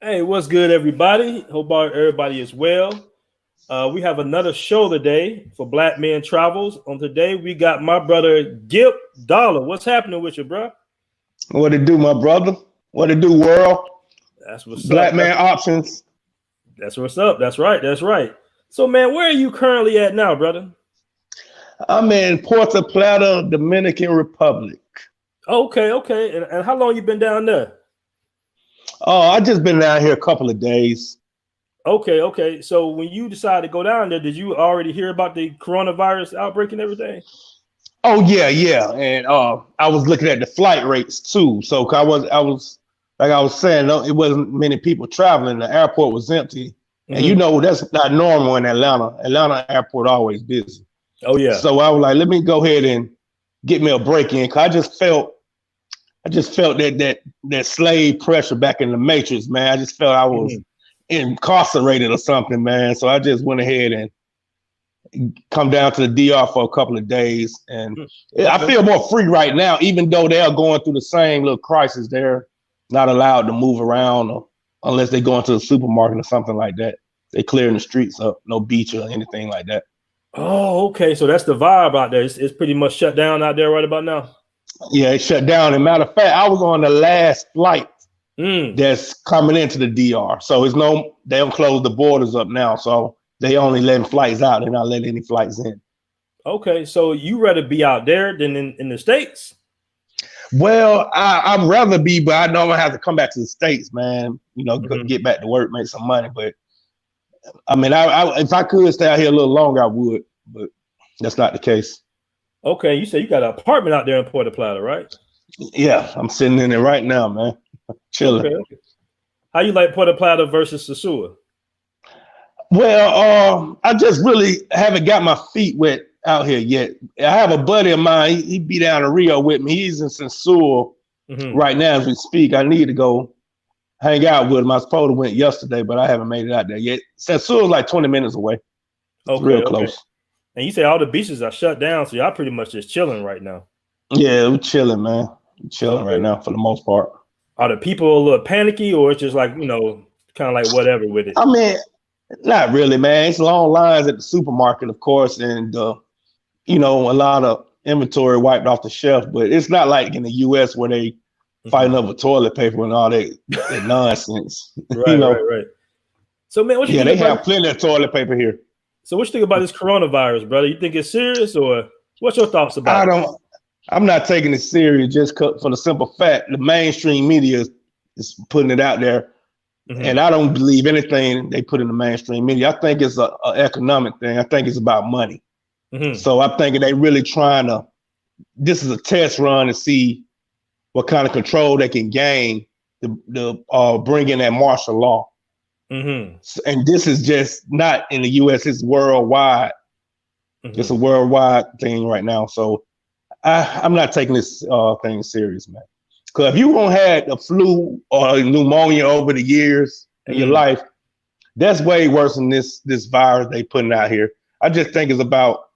Hey, what's good, everybody? Hope everybody is well. We have another show today for Black Men Travels. On today, we got my brother Gip Dollar. What's happening with you, bro? What it do, my brother? What it do, world? That's what's up. Black man options. That's what's up. That's right. That's right. So, man, where are you currently at now, brother? I'm in Puerto Plata, Dominican Republic. Okay, okay. And how long you been down there? Oh, I just been down here a couple of days. Okay, okay. So when you decided to go down there, did you already hear about the coronavirus outbreak and everything? Oh yeah. And I was looking at the flight rates too. So I was like I was saying, no, it wasn't many people traveling. The airport was empty. And you know that's not normal in Atlanta. Atlanta airport always busy. Oh yeah. So I was like, let me go ahead and get me a break in. Cause I just felt that slave pressure back in the Matrix, man. I just felt I was incarcerated or something, man. So I just went ahead and come down to the DR for a couple of days, and I feel more free right now, even though they are going through the same little crisis. They're not allowed to move around unless they go into the supermarket or something like that. They clearing the streets up, no beach or anything like that. Oh, okay. So that's the vibe out there. It's pretty much shut down out there right about now. Yeah, it shut down. And matter of fact, I was on the last flight that's coming into the DR. So they don't close the borders up now. So they only letting flights out. They're not letting any flights in. Okay, so you rather be out there than in the States? Well, I'd rather be, but I know I'm gonna have to come back to the States, man. You know, get back to work, make some money. But I mean, if I could stay out here a little longer, I would. But that's not the case. Okay, you said you got an apartment out there in Puerto Plata, right? Yeah, I'm sitting in it right now, man. Chilling. Okay. How you like Puerto Plata versus Sosua? Well, I just really haven't got my feet wet out here yet. I have a buddy of mine. He be down in Rio with me. He's in Sensua right now as we speak. I need to go hang out with him. I was supposed to went yesterday, but I haven't made it out there yet. Sensua is like 20 minutes away. It's real close. And you say all the beaches are shut down, so y'all pretty much just chilling right now. Yeah, we're chilling, man. We're chilling right now for the most part. Are the people a little panicky, or it's just like, kind of like whatever with it? I mean, not really, man. It's long lines at the supermarket, of course, and a lot of inventory wiped off the shelf. But it's not like in the U.S. where they fighting over toilet paper and all that nonsense. Right. So, man, they have plenty of toilet paper here. So what you think about this coronavirus, brother? You think it's serious, or what's your thoughts about it? I'm not taking it serious just for the simple fact the mainstream media is putting it out there. And I don't believe anything they put in the mainstream media. I think it's an economic thing. I think it's about money. So I'm thinking they really this is a test run to see what kind of control they can gain to bring in that martial law. And this is just not in the U.S., it's worldwide. It's a worldwide thing right now. So I'm not taking this thing serious, man. Because if you won't had the flu or pneumonia over the years in your life, that's way worse than this virus they putting out here. I just think it's about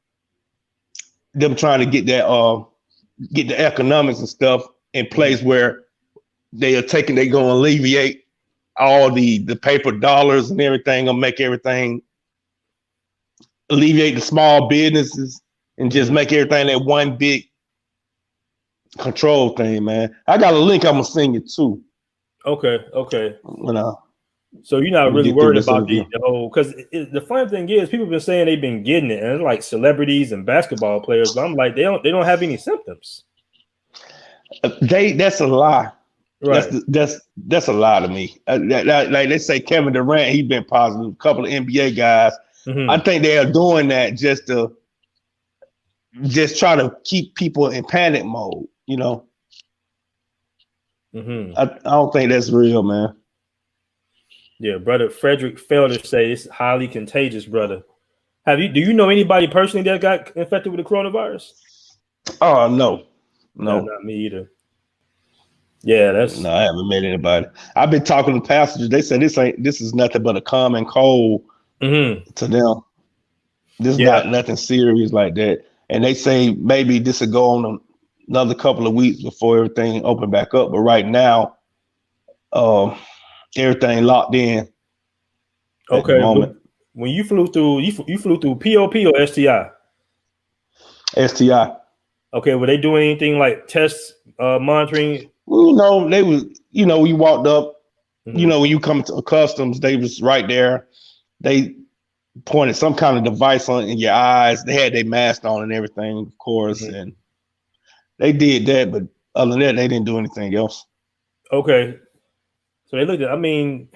them trying to get the economics and stuff in place where they're going to alleviate all the paper dollars and everything, gonna make everything, alleviate the small businesses and just make everything that one big control thing, man. I got a link I'm gonna send you too. Okay. So you're not really worried about the whole, because the funny thing is people have been saying they've been getting it, and it's like celebrities and basketball players, but I'm like, they don't have any symptoms. That's a lie. Right. That's a lie to me. Like they say Kevin Durant, he's been positive. A couple of NBA guys. I think they are doing that just try to keep people in panic mode. I don't think that's real, man. Yeah, brother Frederick Felder say it's highly contagious, brother. Do you know anybody personally that got infected with the coronavirus? Oh no, not me either. Yeah, no, I haven't met anybody. I've been talking to passengers. They say this is nothing but a common cold to them. This is not nothing serious like that. And they say maybe this will go on another couple of weeks before everything open back up. But right now, everything locked in. Okay. At the moment. When you flew through, you flew through POP or STI? STI. Okay. Were they doing anything like test monitoring? Well, they was. We walked up. Mm-hmm. When you come to customs, they was right there. They pointed some kind of device in your eyes. They had their mask on and everything, of course, mm-hmm. and they did that. But other than that, they didn't do anything else. Okay. So they looked at. I mean,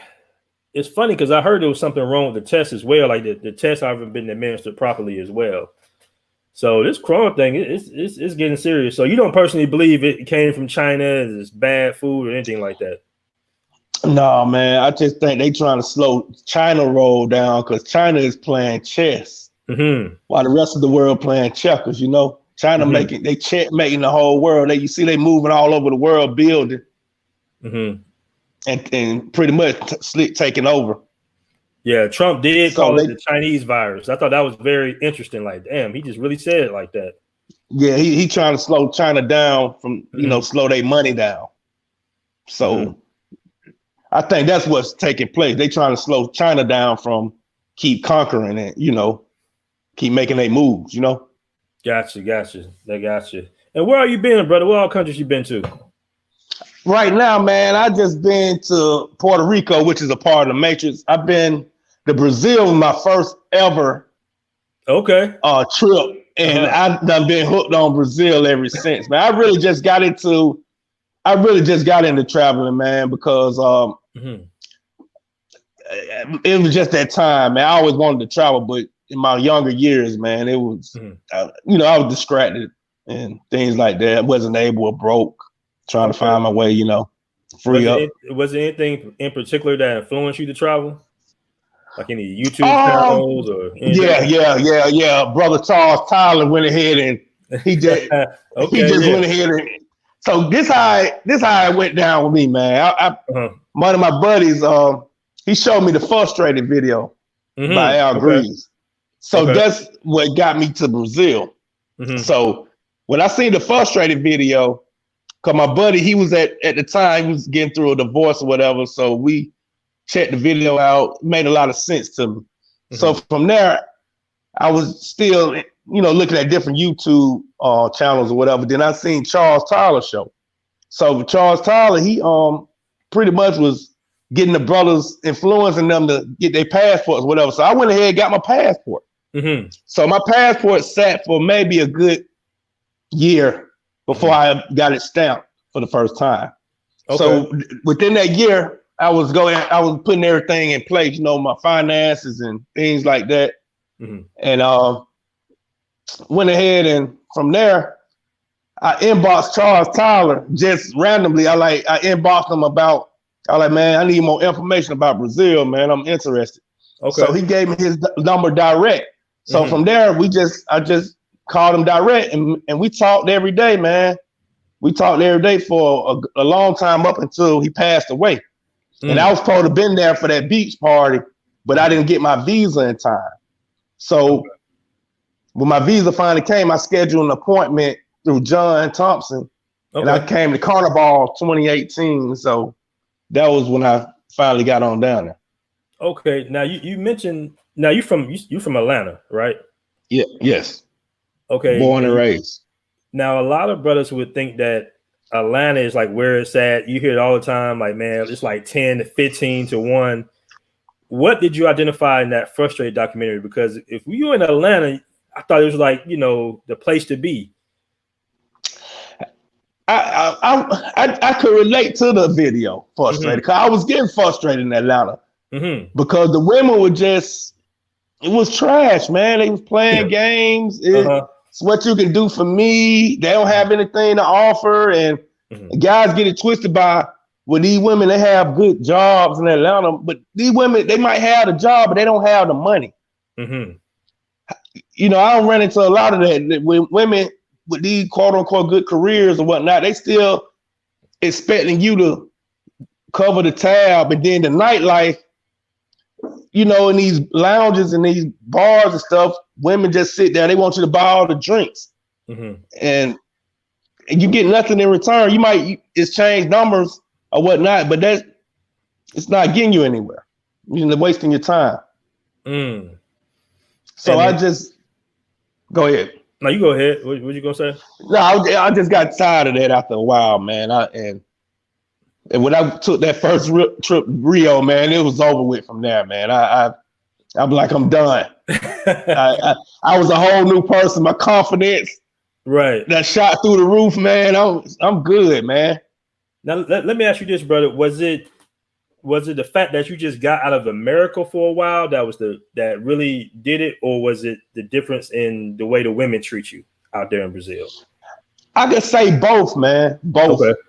it's funny because I heard there was something wrong with the test as well. Like the test haven't been administered properly as well. So this Corona thing, it's getting serious. So you don't personally believe it came from China, it's bad food or anything like that? No, man. I just think they trying to slow China roll down because China is playing chess mm-hmm. while the rest of the world playing checkers. China mm-hmm. making the whole world. You see they moving all over the world building mm-hmm. and pretty much taking over. Yeah, Trump did call it the Chinese virus. I thought that was very interesting. Like, damn, he just really said it like that. Yeah, he trying to slow China down from, mm-hmm. Slow their money down. So mm-hmm. I think that's what's taking place. They trying to slow China down from keep conquering it, keep making their moves, Gotcha. They got you. And where are you been, brother? What all countries you been to? Right now, man, I just been to Puerto Rico, which is a part of the Matrix. I've been to Brazil, my first ever trip, and I've been hooked on Brazil ever since. Man, I really just got into traveling, man, because mm-hmm. it was just that time, man. I always wanted to travel, but in my younger years, man, it was mm-hmm. I was distracted and things like that. I wasn't able or broke. Trying to find my way, free up. Was there anything in particular that influenced you to travel? Like any YouTube channels or anything? Yeah. Brother Charles Tyler went ahead and he just went ahead and so this how it went down with me, man. One of my buddies, he showed me the Frustrated video mm-hmm. by Al Grease. So that's what got me to Brazil. Mm-hmm. So when I seen the Frustrated video, because my buddy, he was at the time, he was getting through a divorce or whatever. So we checked the video out. It made a lot of sense to me. Mm-hmm. So from there, I was still, looking at different YouTube channels or whatever. Then I seen Charles Tyler show. So Charles Tyler, he pretty much was getting the brothers, influencing them to get their passports or whatever. So I went ahead and got my passport. Mm-hmm. So my passport sat for maybe a good year before I got it stamped for the first time. Okay. So within that year, I was putting everything in place, my finances and things like that. Mm-hmm. And went ahead and from there, I inboxed Charles Tyler just randomly. I inboxed him man, I need more information about Brazil, man. I'm interested. Okay. So he gave me his number direct. So mm-hmm. from there, I just called him direct and we talked every day, man. We talked every day for a long time up until he passed away. Mm. And I was supposed to have been there for that beach party, but I didn't get my visa in time. So when my visa finally came, I scheduled an appointment through John Thompson. And I came to Carnival 2018. So that was when I finally got on down there. Okay. Now you mentioned you from Atlanta, right? Yeah, yes. Okay. Born and raised. Now, a lot of brothers would think that Atlanta is like where it's at. You hear it all the time, like, man, it's like 10 to 15 to 1. What did you identify in that Frustrated documentary? Because if you were in Atlanta, I thought it was like, the place to be. I could relate to the video, Frustrated, because I was getting frustrated in Atlanta because the women were it was trash, man. They was playing games. It's what you can do for me. They don't have anything to offer. And guys get it twisted by these women, they have good jobs in Atlanta, but these women, they might have the job, but they don't have the money. Mm-hmm. I don't run into a lot of that. When women with these quote unquote good careers or whatnot, they still expecting you to cover the tab. And then the nightlife, in these lounges and these bars and stuff, women just sit there. They want you to buy all the drinks, and you get nothing in return. You might exchange numbers or whatnot, but it's not getting you anywhere. You're wasting your time. So I just go ahead. No, you go ahead. What you gonna say? No, I just got tired of that after a while, man. And when I took that first trip to Rio, man, it was over with from there, man. I'm like, I'm done. I was a whole new person. My confidence, right, that shot through the roof, man. I'm good, man. Now let me ask you this, brother. Was it the fact that you just got out of America for a while that really did it, or was it the difference in the way the women treat you out there in Brazil? I could say both, man. Both. Okay.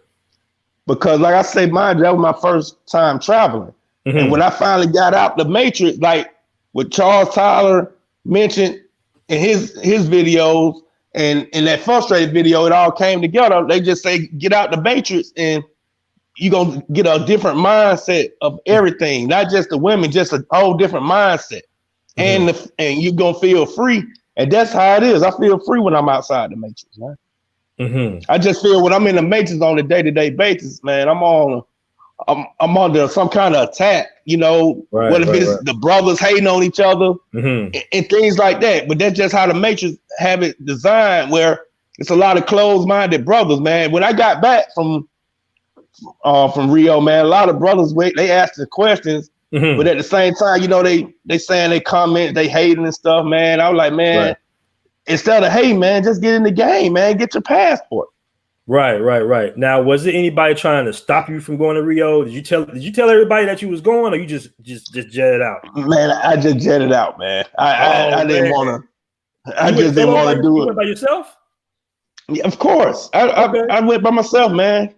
Because like I say, that was my first time traveling. And when I finally got out the Matrix, like what Charles Tyler mentioned in his videos and in that Frustrated video, it all came together. They just say, get out the Matrix and you're going to get a different mindset of everything, not just the women, just a whole different mindset. And you're going to feel free. And that's how it is. I feel free when I'm outside the Matrix, man. I just feel when I'm in the Matrix on a day-to-day basis, man, I'm under some kind of attack, you know, what if it's the brothers hating on each other and things like that. But that's just how the Matrix have it designed, where it's a lot of closed-minded brothers, man. When I got back from Rio, man, a lot of brothers, they ask the questions, but at the same time, you know, they saying they comment, they hating and stuff, man. I was like, man, instead of hey, man, just get in the game, man, get your passport. Right. Now, was there anybody trying to stop you from going to Rio? Did you tell everybody that you was going, or you just jetted out? Man, I just jetted out, man. I didn't want to. I just didn't want to do it. You went by yourself? Yeah, of course. I went by myself, man.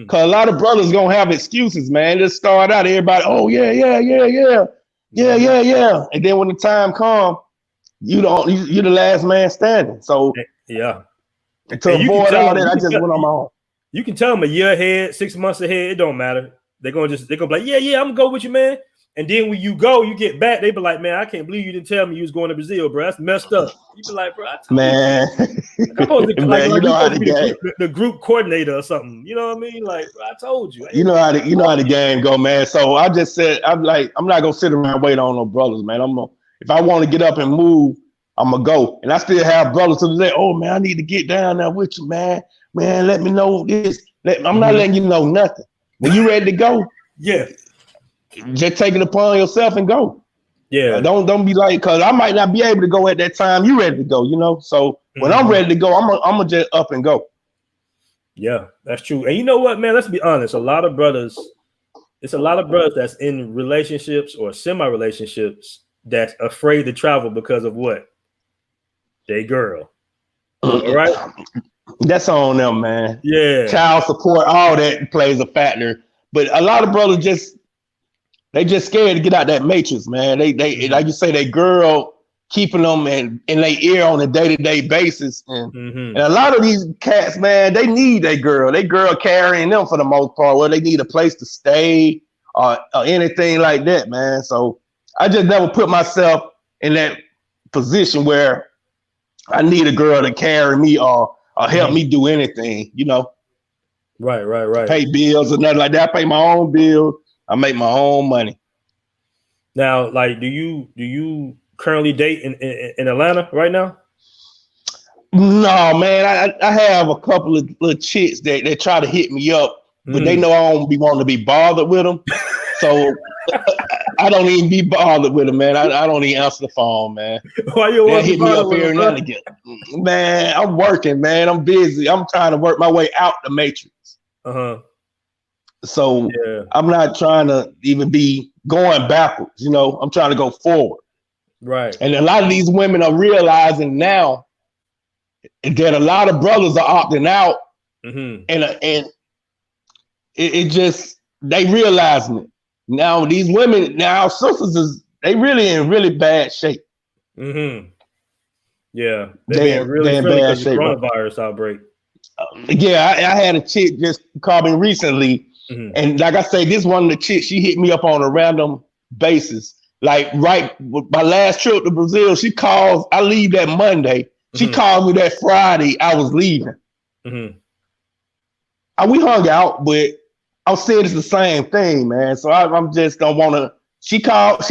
Cause a lot of brothers gonna have excuses, man. Just start out, everybody, oh yeah, and then when the time comes, you're the last man standing. So yeah. To avoid all that, I just went on my own. You can tell them a year ahead, 6 months ahead, it don't matter. They're gonna be like, yeah, I'm gonna go with you, man. And then when you go, you get back, they be like, man, I can't believe you didn't tell me you was going to Brazil, bro. That's messed up. You be like, bro, I told man, you. Man, you know how the group coordinator or something. You know what I mean? Like, bro, I told you. You know how the game go, man. So I just said, I'm not gonna sit around and wait on no brothers, man. If I want to get up and move, I'm gonna go. And I still have brothers to say, oh man, I need to get down there with you, man. Man, let me know this. I'm not letting you know nothing. When you ready to go, just take it upon yourself and go. Yeah. Don't be like, cause I might not be able to go at that time you ready to go, you know. So when I'm ready to go, I'm gonna just up and go. Yeah, that's true. And you know what, man? Let's be honest. It's a lot of brothers that's in relationships or semi-relationships that's afraid to travel because of what? They girl. All right. That's on them, man. Yeah. Child support, all that plays a factor. But a lot of brothers just scared to get out that matrix, man. They like you say, they girl keeping them in their ear on a day-to-day basis. And a lot of these cats, man, they need their girl. They girl carrying them for the most part, where they need a place to stay or anything like that, man. So I just never put myself in that position where I need a girl to carry me or help me do anything, you know. Right. Pay bills or nothing like that. I pay my own bills. I make my own money. Now, like, do you currently date in Atlanta right now? No, man. I have a couple of little chicks that try to hit me up, but they know I don't be wanting to be bothered with them. So I don't even be bothered with them, man. I don't even answer the phone, man. Why you want to hit me up here and now again? Man, I'm working, man. I'm busy. I'm trying to work my way out the matrix. So I'm not trying to even be going backwards, you know. I'm trying to go forward. Right. And a lot of these women are realizing now that a lot of brothers are opting out, and it just, they realizing it. Now these women, now sisters, they really in really bad shape. Yeah, they're really in bad shape. Coronavirus outbreak. I had a chick just call me recently, and like I say, this one of the chicks, she hit me up on a random basis. Like right, my last trip to Brazil, she calls. I leave that Monday. She called me that Friday. I was leaving. We hung out, but I'm saying it's the same thing, man. So I'm just don't want to. She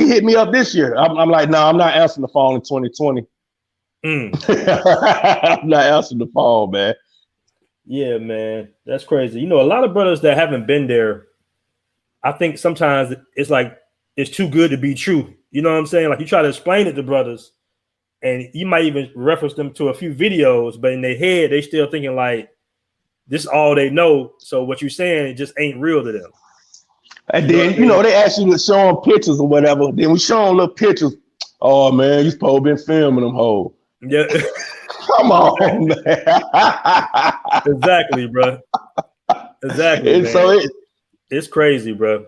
hit me up this year. I'm like, no, I'm not answering the phone in 2020. I'm not answering the phone, man. Yeah, man, that's crazy. You know, a lot of brothers that haven't been there, I think sometimes it's like it's too good to be true. You know what I'm saying? Like you try to explain it to brothers, and you might even reference them to a few videos, but in their head, they still thinking like this is all they know. So what you're saying, it just ain't real to them. And then, you know, they ask you to show them pictures or whatever. Then we show them little pictures. Oh, man, you supposed to been filming them hoes. Yeah. Come on, man. Exactly, bro. Exactly, man. So it's crazy, bro.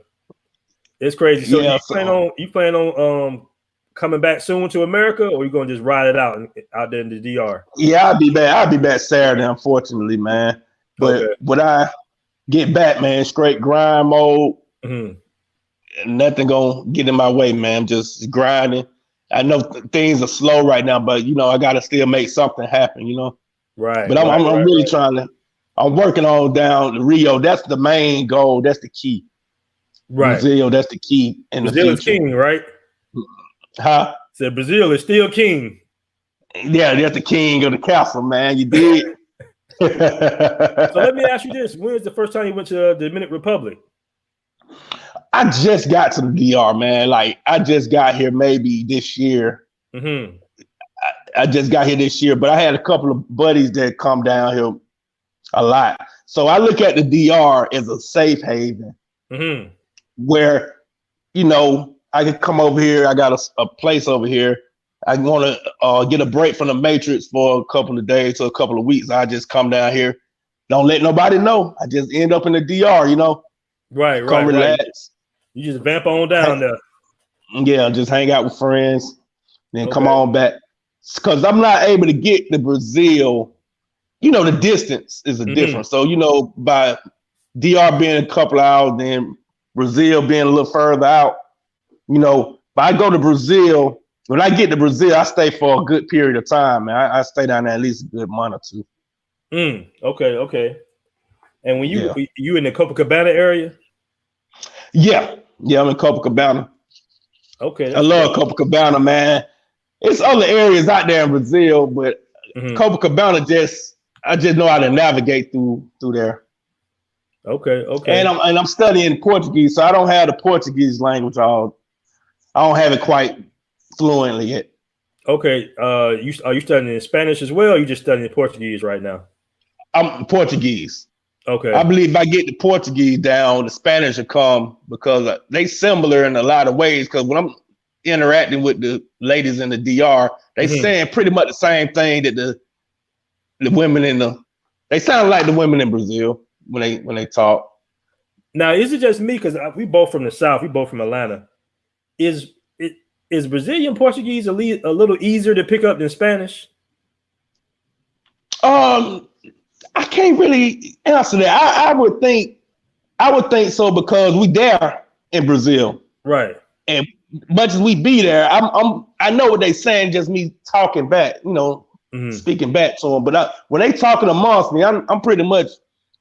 It's crazy. So yeah, you plan on coming back soon to America, or you gonna just ride it out there in the DR? Yeah, I'll be back Saturday, unfortunately, man. But when I get back, man, straight grind mode. Nothing gonna get in my way, man. I'm just grinding. I know things are slow right now, but you know I gotta still make something happen. You know, right? But I'm really trying to. I'm working on down to Rio. That's the main goal. That's the key. Right, Brazil. That's the key. In Brazil the is king, right? Huh? Said Brazil is still king. Yeah, that's the king of the castle, man. You did. So let me ask you this: when is the first time you went to the Dominican Republic? I just got to the DR, man. Like I just got here maybe this year. I just got here this year, but I had a couple of buddies that come down here a lot. So I look at the DR as a safe haven where, you know, I can come over here. I got a place over here. I want to get a break from the Matrix for a couple of days to a couple of weeks. I just come down here. Don't let nobody know. I just end up in the DR, you know. Right. Come relax. Right. You just vamp on down there. Yeah, just hang out with friends, then come on back. Because I'm not able to get to Brazil. You know, the distance is a difference. So, you know, by DR being a couple of hours, then Brazil being a little further out, you know, if I go to Brazil, when I get to Brazil, I stay for a good period of time, man. I stay down there at least a good month or two. Okay. And when you in the Copacabana area? Yeah, I'm in Copacabana. Okay. I love Copacabana, man. It's other areas out there in Brazil, but Copacabana I just know how to navigate through there. Okay. And I'm studying Portuguese, so I don't have the Portuguese language. I don't have it quite fluently yet. Okay. Are you studying Spanish as well? Or you just studying Portuguese right now? I'm Portuguese. Okay. I believe if I get the Portuguese down, the Spanish will come because they similar in a lot of ways. Because when I'm interacting with the ladies in the DR, they saying pretty much the same thing that the women they sound like the women in Brazil when they talk. Now, is it just me? Because we both from the South, we both from Atlanta. Is Brazilian Portuguese a little easier to pick up than Spanish? I can't really answer that. I would think so because we there in Brazil, right? And much as we be there, I know what they saying. Just me talking back, you know, speaking back to them. But when they talking amongst me, I'm pretty much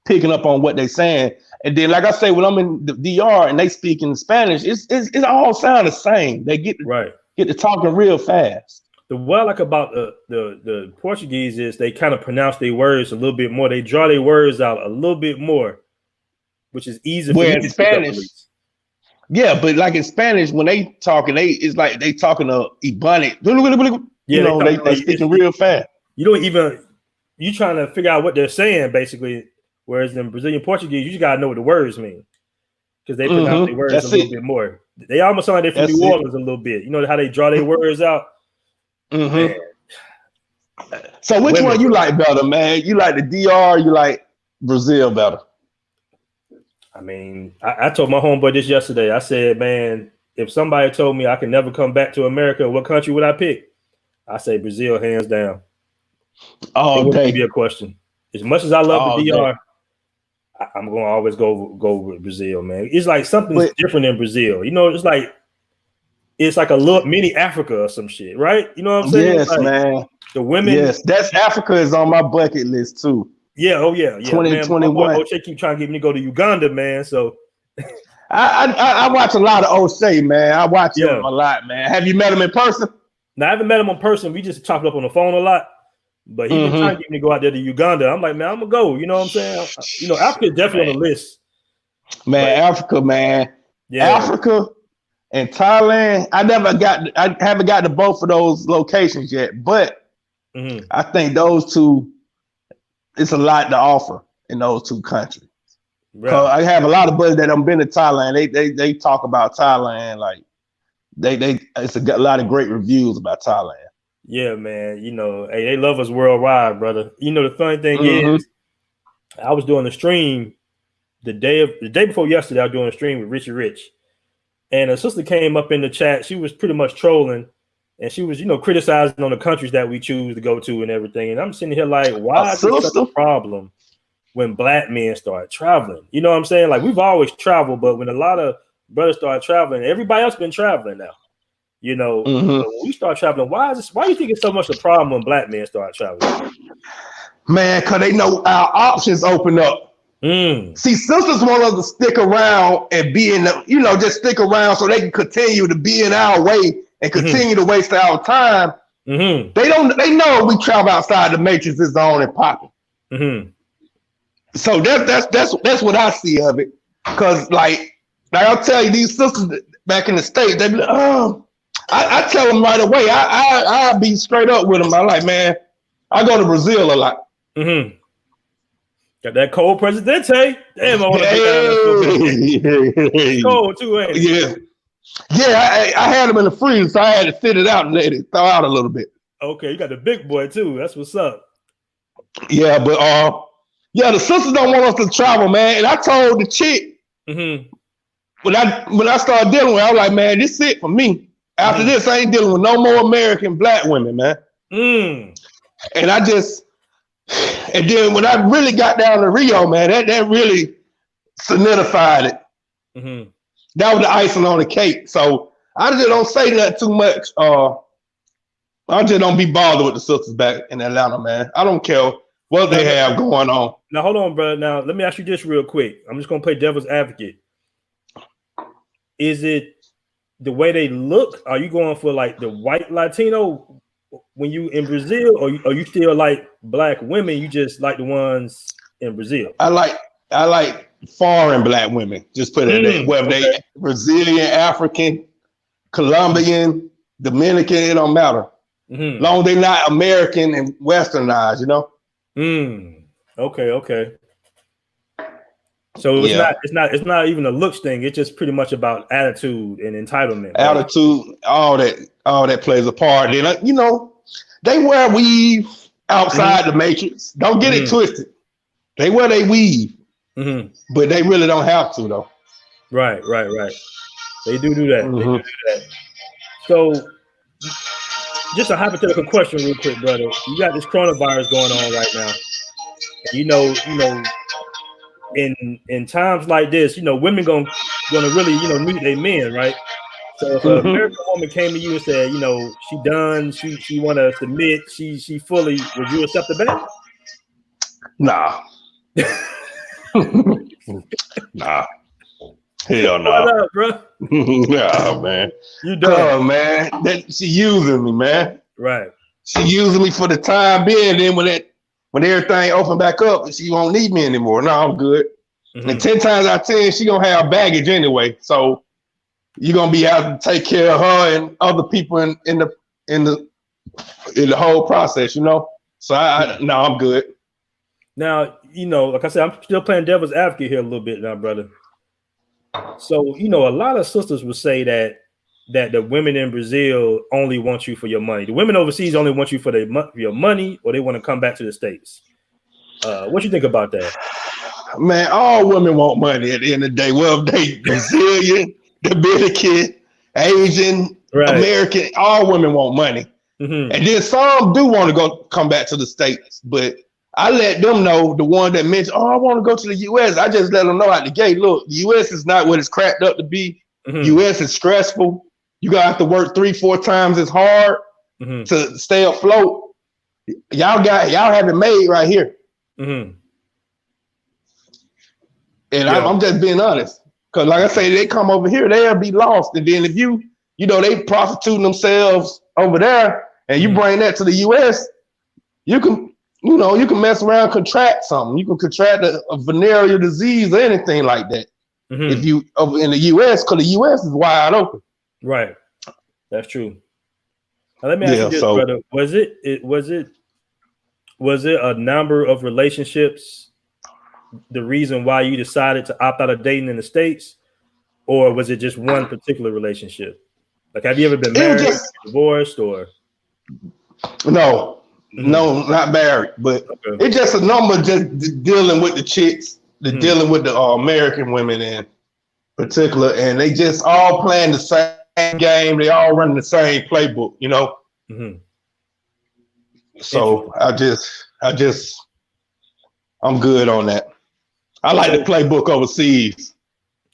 picking up on what they saying. And then, like I say, when I'm in the DR and they speak in Spanish, it all sound the same. They get to talking real fast. What I like about the Portuguese is they kind of pronounce their words a little bit more. They draw their words out a little bit more, which is easy for you to Spanish. Yeah, but like in Spanish, when they talking, it's like they talking to Ebonic. Yeah, you know, they speaking real fast. You trying to figure out what they're saying basically. Whereas in Brazilian Portuguese, you just gotta know what the words mean because they pronounce their words a little bit more. They almost sound like they're from New Orleans a little bit. You know how they draw their words out. So which one you like better, man? You like the DR? You like Brazil better? I mean, I told my homeboy this yesterday. I said, man, if somebody told me I could never come back to America, what country would I pick? I say Brazil, hands down. All day. Be a question. As much as I love the DR, I'm going to always go with Brazil, man. It's like something's different in Brazil. You know, it's like a little mini Africa or some shit, right? You know what I'm saying? Yes, man. The women. Yes, that's Africa is on my bucket list too. Yeah, oh yeah. 2021. Man, O'Shea keep trying to get me to go to Uganda, man. So I watch a lot of O'Shea, man. I watch him a lot, man. Have you met him in person? No, I haven't met him in person. We just chopped up on the phone a lot. But he been trying to get me to go out there to Uganda. I'm like, man, I'm gonna go. You know what I'm saying? You know, Africa is definitely on the list. Man, Africa, man. Yeah. Africa and Thailand. I haven't got to both of those locations yet, but I think those two, it's a lot to offer in those two countries. Right. I have a lot of buddies that have been to Thailand. They talk about Thailand like it's a lot of great reviews about Thailand. Yeah, man. You know, hey, they love us worldwide, brother. You know, the funny thing is, I was doing a stream the day before yesterday. I was doing a stream with Richie Rich, and a sister came up in the chat. She was pretty much trolling, and she was, you know, criticizing on the countries that we choose to go to and everything. And I'm sitting here like, why is it such a problem when black men start traveling? You know what I'm saying? Like, we've always traveled, but when a lot of brothers start traveling, everybody else been traveling now. You know, but when we start traveling, why do you think it's so much a problem when black men start traveling? Man, because they know our options open up. See, sisters want us to stick around and be in the, you know, just stick around so they can continue to be in our way and continue to waste our time. They know we travel outside the matrix is on and popping. So that's what I see of it. Because like I'll tell you, these sisters back in the States, they be like, oh. I tell them right away. I'll be straight up with them. I'm like, man, I go to Brazil a lot. Got that cold Presidente. Damn, I want to be down there. Cold too, ain't it? Yeah. I had them in the freezer, so I had to sit it out and let it thaw out a little bit. Okay, you got the big boy too. That's what's up. Yeah, but the sisters don't want us to travel, man. And I told the chick when I started dealing with her, I was like, man, this is it for me. After this, I ain't dealing with no more American black women, man. And then when I really got down to Rio, man, that really solidified it. That was the icing on the cake. So I just don't say that too much. I just don't be bothered with the sisters back in Atlanta, man. I don't care what they have going on. Now, hold on, bro. Now, let me ask you this real quick. I'm just going to play devil's advocate. Is it the way they look? Are you going for like the white Latino when you in Brazil, or are you still like black women? You just like the ones in Brazil? I like foreign black women. Just put it there. Whether they Brazilian, African, Colombian, Dominican, it don't matter. Long as they're not American and westernized, you know. Okay. So it's not even a looks thing. It's just pretty much about attitude and entitlement. Attitude, all that plays a part. And you know, they wear weave outside the matrix. Don't get it twisted. They wear they weave, but they really don't have to though. Right. They do that. So, just a hypothetical question, real quick, brother. You got this coronavirus going on right now. You know. In times like this, you know, women gonna really, you know, need their men, right? So if an American woman came to you and said, you know, she done, she want to submit, she fully, would you accept the back? Nah. Nah. Hell no. What up, bro? Nah, man. You done, man. She using me, man. Right. She using me for the time being. Then when everything open back up, she won't need me anymore. No, I'm good. And 10 times out of 10, she gonna have baggage anyway. So you're gonna be able to take care of her and other people in the whole process, you know. So I'm good. Now, you know, like I said, I'm still playing devil's advocate here a little bit now, brother. So, you know, a lot of sisters would say that the women in Brazil only want you for your money. The women overseas only want you for your money, or they want to come back to the States. What you think about that? Man, all women want money at the end of the day. Well, they Brazilian, Dominican, Asian, American, all women want money. And then some do want to come back to the States, but I let them know, the one that mentioned, I want to go to the U.S. I just let them know out the gate, look, the U.S. is not what it's cracked up to be. U.S. is stressful. You gotta have to work 3-4 times as hard to stay afloat. Y'all have it made right here. And I'm just being honest. Because like I say, they come over here, they'll be lost. And then if they prostituting themselves over there and you bring that to the US, you can mess around, contract something. You can contract a venereal disease or anything like that. If you over in the US, because the US is wide open. Right. That's true. Now let me ask you this, brother. Was it a number of relationships the reason why you decided to opt out of dating in the States? Or was it just one particular relationship? Like, have you ever been married, divorced, or? No, not married, but it's just a number just dealing with the chicks, dealing with the American women in particular, and they just all playing the same game. They all running the same playbook, you know? So I'm good on that. I like the playbook overseas.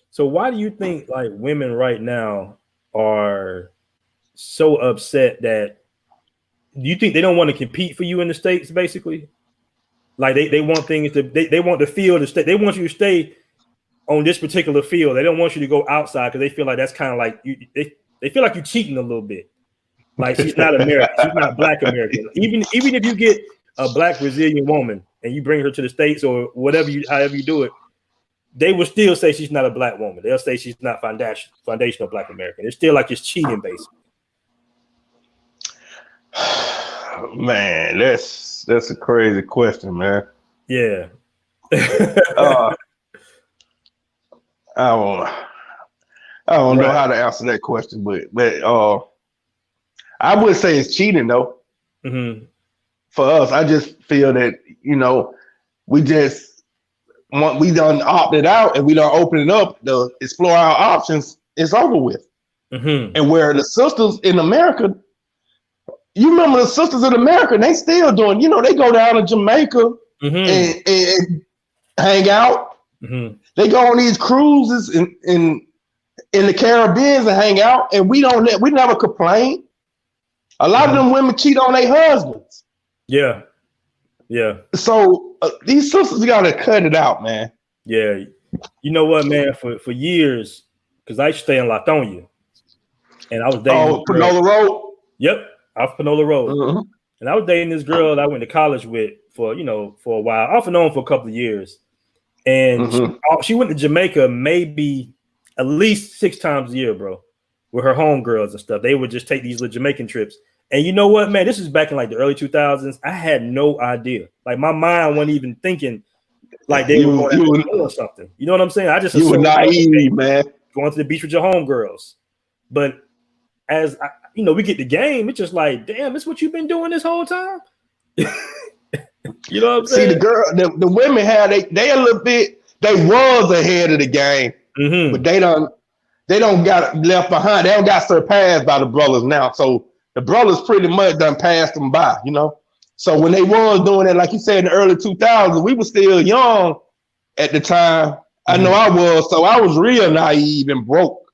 So why do you think like women right now are so upset that do you think they don't want to compete for you in the States, basically? Like they want things to they want the field to stay, they want you to stay on this particular field. They don't want you to go outside because they feel like that's kind of like they feel like you're cheating a little bit. Like she's not American, she's not Black American. Even if you get a Black Brazilian woman and you bring her to the States or whatever however you do it, they will still say she's not a Black woman. They'll say she's not foundational Black American. It's still like it's cheating, basically. Man, that's a crazy question, man. Yeah. I don't know how to answer that question, but I would say it's cheating though. For us, I just feel that we done opted out and we done open it up to explore our options. It's over with. And where the sisters in America, you remember the sisters in America, they still doing. They go down to Jamaica and hang out. They go on these cruises in the Caribbean and hang out, and we never complain. A lot of them women cheat on their husbands. Yeah. So these sisters gotta cut it out, man. Yeah. You know what, man? For years, because I used to stay in Latonia, and I was dating. Panola Road. Yep, off Panola Road, and I was dating this girl that I went to college with for a while, off and on for a couple of years. And she went to Jamaica maybe at least 6 times a year, bro, with her homegirls and stuff. They would just take these little Jamaican trips. And you know what, man? This is back in like the early 2000s. I had no idea. Like my mind wasn't even thinking like they were going to do something. You know what I'm saying? I just you were naive, man. Going to the beach with your homegirls. But as we get the game, it's just like, damn, it's what you've been doing this whole time. You know what I'm saying? See, the women had they a little bit. They was ahead of the game, but they don't got left behind. They don't got surpassed by the brothers now. So the brothers pretty much done passed them by. So when they was doing it, like you said in the early 2000s, we were still young at the time. I know I was. So I was real naive and broke.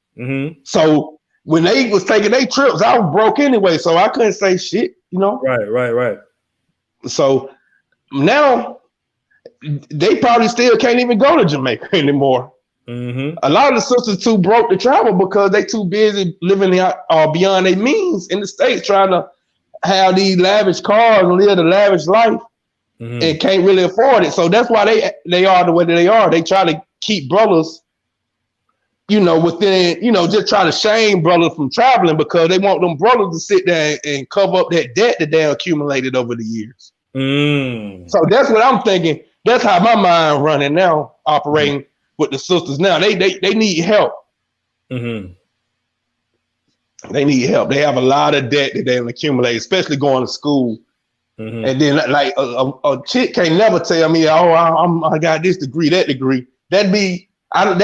So when they was taking their trips, I was broke anyway. So I couldn't say shit. Right. So now they probably still can't even go to Jamaica anymore. A lot of the sisters too broke to travel because they too busy living beyond their means in the States, trying to have these lavish cars and live the lavish life, and can't really afford it. So that's why they are the way that they are. They try to keep brothers, within, just try to shame brothers from traveling because they want them brothers to sit there and cover up that debt that they accumulated over the years. So that's what I'm thinking. That's how my mind running now, operating with the sisters now. They need help. They need help. They have a lot of debt that they accumulate, especially going to school. And then like a chick can't never tell me, I got this degree, that degree. That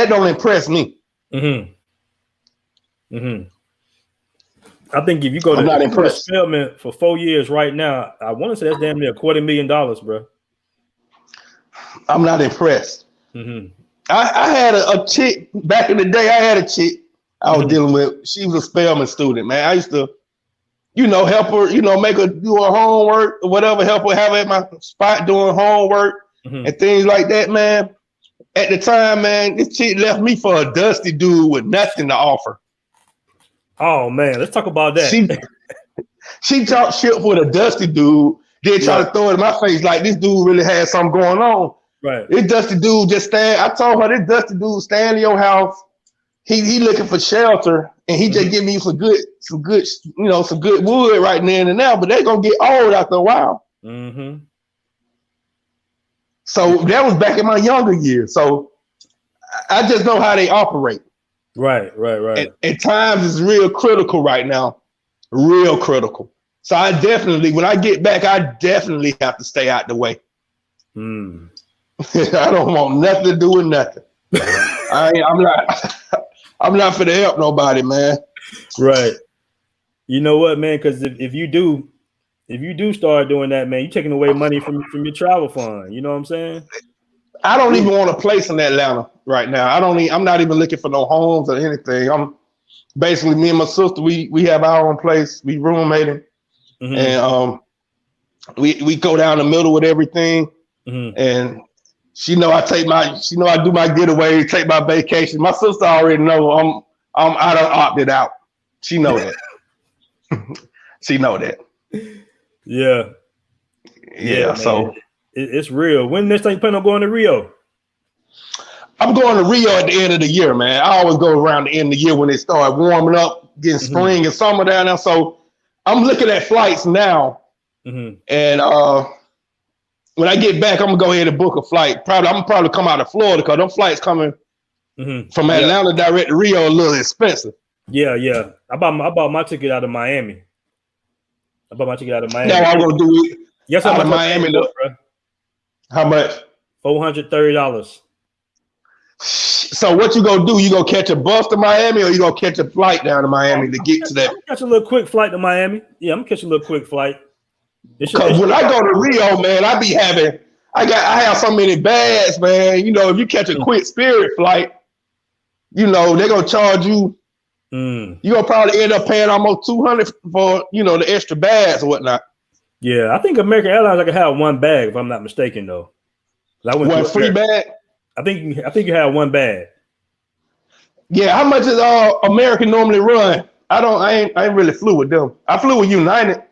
don't impress me. I think if you go to Spelman for 4 years right now, I want to say that's damn near $250,000, bro. I'm not impressed. I had a chick back in the day. I had a chick I was dealing with. She was a Spelman student, man. I used to, help her, make her do her homework or whatever, help her have her at my spot doing homework and things like that, man. At the time, man, this chick left me for a dusty dude with nothing to offer. Oh man, let's talk about that. She talked shit with a dusty dude, then try to throw it in my face like this dude really had something going on. Right. This dusty dude just stand. I told her this dusty dude stand in your house. He looking for shelter, and he just give me some good wood right then and now. But they gonna get old after a while. Mm-hmm. So that was back in my younger years. So I just know how they operate. Right. And times is real critical right now. Real critical. So I definitely, when I get back, I definitely have to stay out the way. I don't want nothing to do with nothing. I'm not for to help nobody, man. Right. You know what, man? Because if you do start doing that, man, you're taking away money from your travel fund. You know what I'm saying? I don't even want a place in Atlanta right now. I'm not even looking for no homes or anything. I'm basically, me and my sister, we have our own place. We roommating, and we go down the middle with everything. And she know I do my getaway, take my vacation. My sister already know I done opted out. She know that. She know that. Yeah. So it's real. When next time you plan on going to Rio? I'm going to Rio at the end of the year, man. I always go around the end of the year when it start warming up, getting spring and summer down there. So I'm looking at flights now. And when I get back, I'm gonna go ahead and book a flight. I'm gonna probably come out of Florida because them flights coming from Atlanta direct to Rio a little expensive. Yeah. I bought my ticket out of Miami. Now I'm gonna do it. Yes, out of Miami. How much? $430. So what you gonna do? You gonna catch a bus to Miami, or you gonna catch a flight down to Miami to get to that? I'm catch a little quick flight to Miami. Yeah, I'm gonna catch a little quick flight. Because when I go to Rio, man, I have so many bags, man. You know, if you catch a quick Spirit flight, you know they're gonna charge you. You're gonna probably end up paying almost $200 for the extra bags or whatnot. Yeah, I think American Airlines I could have one bag if I'm not mistaken though. One free bag? I think you have one bag. Yeah, how much is American normally run? I ain't really flew with them. I flew with United.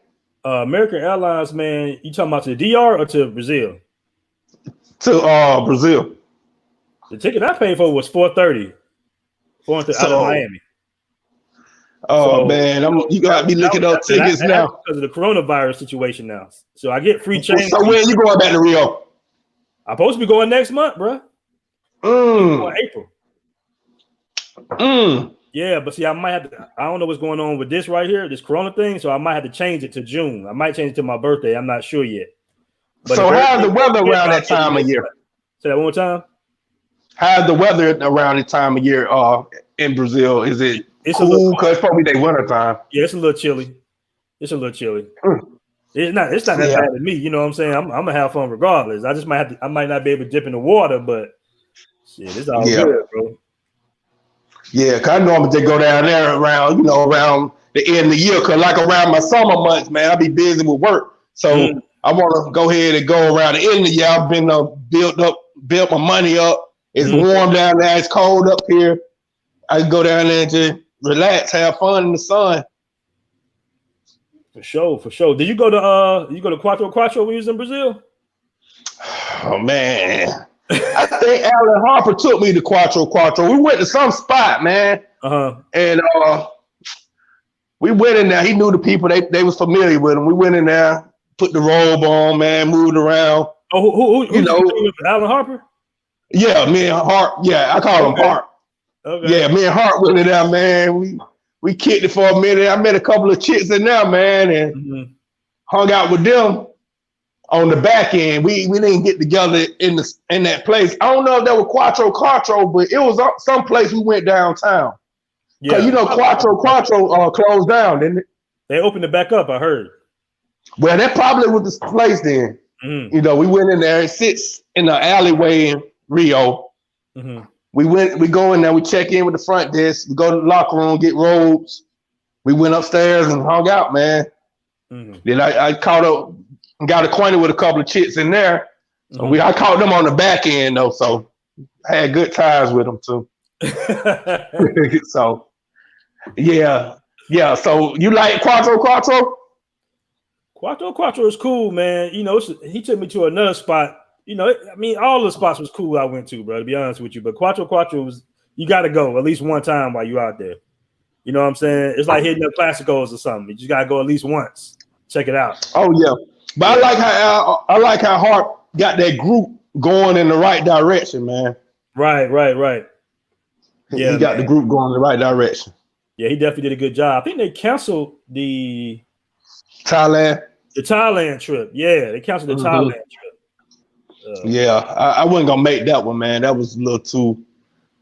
American Airlines, man. You talking about to the DR or to Brazil? To Brazil. The ticket I paid for was $430 out of Miami. Oh man, you gotta be looking up tickets now because of the coronavirus situation now. So I get free change. So when you going back to Rio? I'm supposed to be going next month, bro. April. Yeah, but see, I might have to. I don't know what's going on with this right here, this corona thing. So I might have to change it to June. I might change it to my birthday. I'm not sure yet. But so how's the weather around that time of year? Say that one more time. How's the weather around the time of year in Brazil? Is it cool? Because it's probably their winter time. Yeah, it's a little chilly. It's not that bad to me. You know what I'm saying? I'm gonna have fun regardless. I just I might not be able to dip in the water, but shit, it's all good, bro. Yeah, cause I normally just go down there around the end of the year. Cause like around my summer months, man, I be busy with work. So I want to go ahead and go around the end of the year. I've been built my money up. It's warm down there. It's cold up here. I can go down there and just relax, have fun in the sun. For sure. Did you go to Quattro when you was in Brazil? Oh man. I think Alan Harper took me to Quattro. We went to some spot, man. And we went in there. He knew the people. They was familiar with him. We went in there, put the robe on, man, moved around. Oh, who Alan Harper? Yeah, me and Hart. Yeah, I call him Hart. Okay. Yeah, me and Hart went in there, man. We kicked it for a minute. I met a couple of chicks in there, man, and hung out with them on the back end. We didn't get together in that place. I don't know if that was Quattro, but it was some place we went downtown. Yeah, Quattro closed down, didn't it? They opened it back up, I heard. Well, that probably was the place then. We went in there. It sits in the alleyway in Rio. We go in there, we check in with the front desk, we go to the locker room, get robes. We went upstairs and hung out, man. Then I caught up and got acquainted with a couple of chicks in there. So I caught them on the back end though. So had good times with him too. So, yeah. So you like Quattro? Quattro is cool, man. You know, he took me to another spot. You know, I mean, all the spots was cool I went to, bro, to be honest with you. But Quattro was, you got to go at least one time while you're out there. You know what I'm saying? It's like hitting up Classicos or something. You just got to go at least once. Check it out. Oh, yeah. But yeah. I like how Hart got that group going in the right direction, man. Right. Yeah, he got the group going in the right direction. Yeah, he definitely did a good job. I think they canceled the Thailand trip. Yeah, they canceled the Thailand trip. I wasn't gonna make that one, man. That was a little too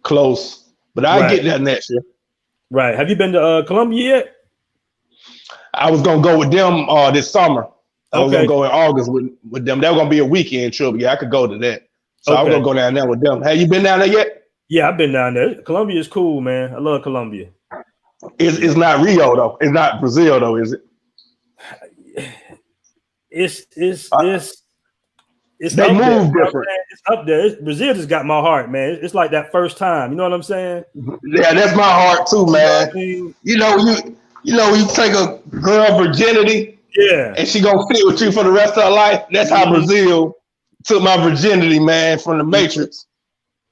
close. But I'll get that next year. Right. Have you been to Colombia yet? I was gonna go with them this summer. I was gonna go in August with them. That was gonna be a weekend trip. Yeah, I could go to that. So I was gonna go down there with them. Have you been down there yet? Yeah, I've been down there. Colombia is cool, man. I love Colombia. It's not Rio though. It's not Brazil though, is it? It's they move different. It's up there. Brazil just got my heart, man. It's like that first time. You know what I'm saying? Yeah, that's my heart too, man. You know, you take a girl virginity, and she gonna fit with you for the rest of her life. That's how Brazil took my virginity, man, from the Matrix.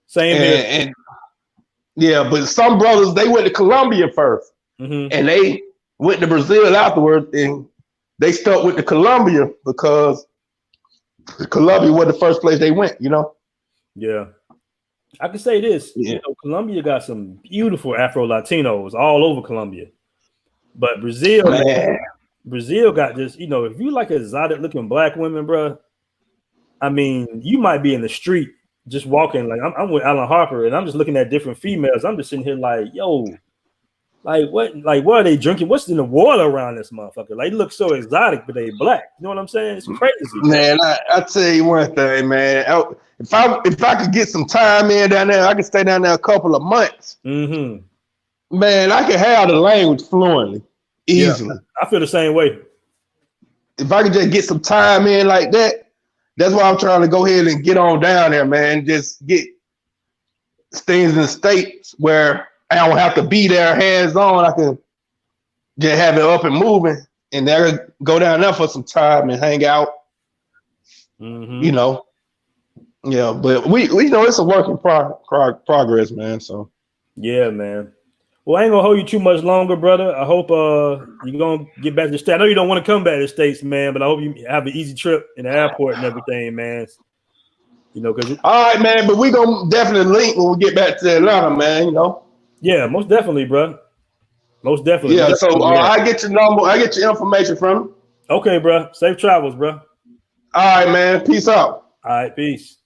Same here. And yeah, but some brothers, they went to Colombia first, and they went to Brazil afterwards, and they stuck with the Colombia because Colombia was the first place they went, you know? Yeah. I can say this. Yeah. You know, Colombia got some beautiful Afro-Latinos all over Colombia. But Brazil got this, you know, if you like exotic looking black women, bro, I mean, you might be in the street just walking. Like I'm with Alan Harper and I'm just looking at different females. I'm just sitting here like, yo, what are they drinking? What's in the water around this motherfucker? Like, they look so exotic, but they black. You know what I'm saying? It's crazy. Man, I tell you one thing, man. If I could get some time in down there, I could stay down there a couple of months. Man, I could have the language fluently, easily. Yeah, I feel the same way. If I could just get some time in like that, that's why I'm trying to go ahead and get on down there, man. Just get things in the States where I don't have to be there hands on. I can just have it up and moving, and then go down there for some time and hang out. You know, yeah. But we know it's a work in progress, man. So yeah, man. Well, I ain't gonna hold you too much longer, brother. I hope you're gonna get back to the States. I know you don't want to come back to the States, man, but I hope you have an easy trip in the airport and everything, man. You know, because all right, man. But we gonna definitely link when we get back to Atlanta, man. You know. Yeah, most definitely, bro. Most definitely. Yeah, so I get your number. I get your information from you. Okay, bro. Safe travels, bro. All right, man. Peace out. All right, peace.